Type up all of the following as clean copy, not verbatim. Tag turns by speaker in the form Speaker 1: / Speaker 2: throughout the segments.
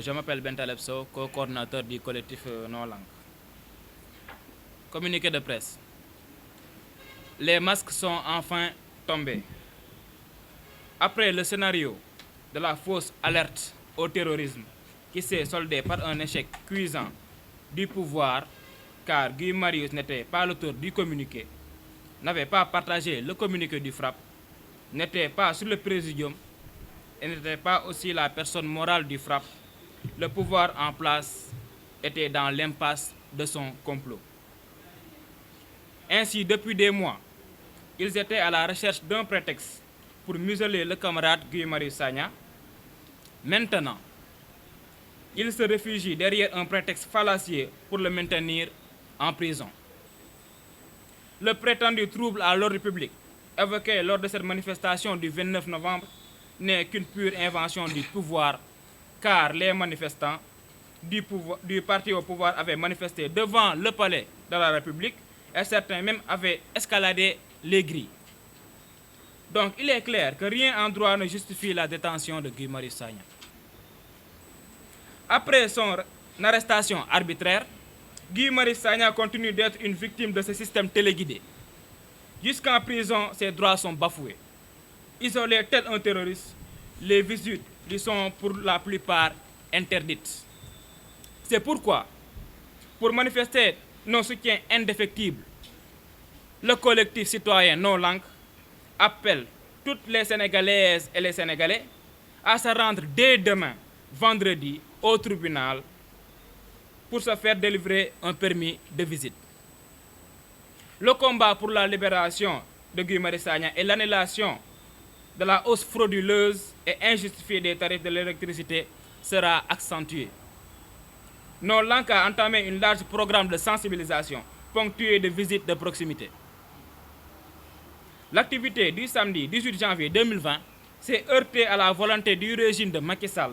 Speaker 1: Je m'appelle Bentaleb Sow, co-coordinateur du collectif Non Langue. Communiqué de presse. Les masques sont enfin tombés. Après le scénario de la fausse alerte au terrorisme qui s'est soldé par un échec cuisant du pouvoir, car Guy Marius n'était pas l'auteur du communiqué, n'avait pas partagé le communiqué du FRAPP, n'était pas sur le présidium et n'était pas aussi la personne morale du FRAPP, le pouvoir en place était dans l'impasse de son complot. Ainsi, depuis des mois, ils étaient à la recherche d'un prétexte pour museler le camarade Guy Marius Sagna. Maintenant, ils se réfugient derrière un prétexte fallacieux pour le maintenir en prison. Le prétendu trouble à l'ordre public évoqué lors de cette manifestation du 29 novembre n'est qu'une pure invention du pouvoir, car les manifestants du parti au pouvoir avaient manifesté devant le palais de la République et certains même avaient escaladé les grilles. Donc il est clair que rien en droit ne justifie la détention de Guy Marius Sagna. Après son arrestation arbitraire, Guy Marius Sagna continue d'être une victime de ce système téléguidé. Jusqu'en prison, ses droits sont bafoués. Isolé tel un terroriste, les visites lui sont pour la plupart interdites. C'est pourquoi, pour manifester nos soutiens indéfectibles, le collectif citoyen Non Langue appelle toutes les Sénégalaises et les Sénégalais à se rendre dès demain, vendredi, au tribunal pour se faire délivrer un permis de visite. Le combat pour la libération de Guy Marius Sagna et l'annulation de la hausse frauduleuse et injustifiée des tarifs de l'électricité sera accentué. Non Langue a entamé un large programme de sensibilisation ponctué de visites de proximité. L'activité du samedi 18 janvier 2020 s'est heurtée à la volonté du régime de Macky Sall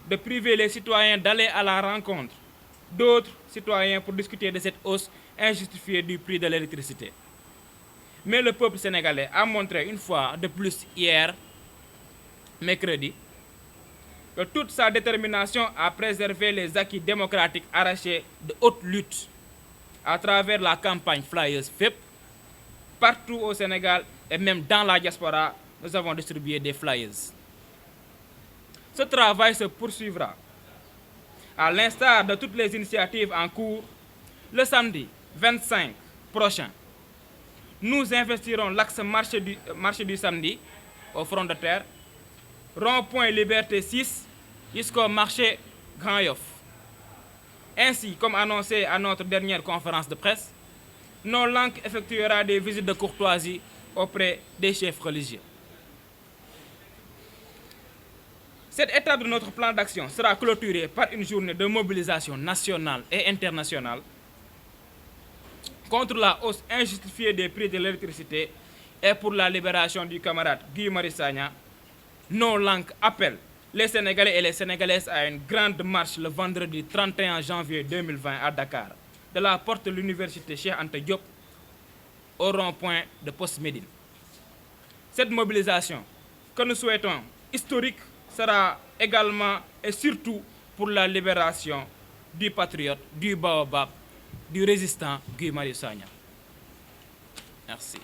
Speaker 1: de priver les citoyens d'aller à la rencontre d'autres citoyens pour discuter de cette hausse injustifiée du prix de l'électricité. Mais le peuple sénégalais a montré une fois de plus hier, mercredi, que toute sa détermination à préserver les acquis démocratiques arrachés de haute lutte à travers la campagne Flyers FEP. Partout au Sénégal et même dans la diaspora, nous avons distribué des flyers. Ce travail se poursuivra. À l'instar de toutes les initiatives en cours, le samedi 25 prochain, nous investirons l'axe marché du samedi au front de terre, rond-point Liberté 6 jusqu'au marché Grand Yoff. Ainsi, comme annoncé à notre dernière conférence de presse, Non Langue effectuera des visites de courtoisie auprès des chefs religieux. Cette étape de notre plan d'action sera clôturée par une journée de mobilisation nationale et internationale contre la hausse injustifiée des prix de l'électricité et pour la libération du camarade Guy Marius Sagna. Non Langue appelle les Sénégalais et les Sénégalaises à une grande marche le vendredi 31 janvier 2020 à Dakar, de la porte de l'université Cheikh Anta Diop au rond-point de Poste Médine. Cette mobilisation, que nous souhaitons historique, sera également et surtout pour la libération du patriote, du baobab, du résistant Guy Marius Sagna. Merci.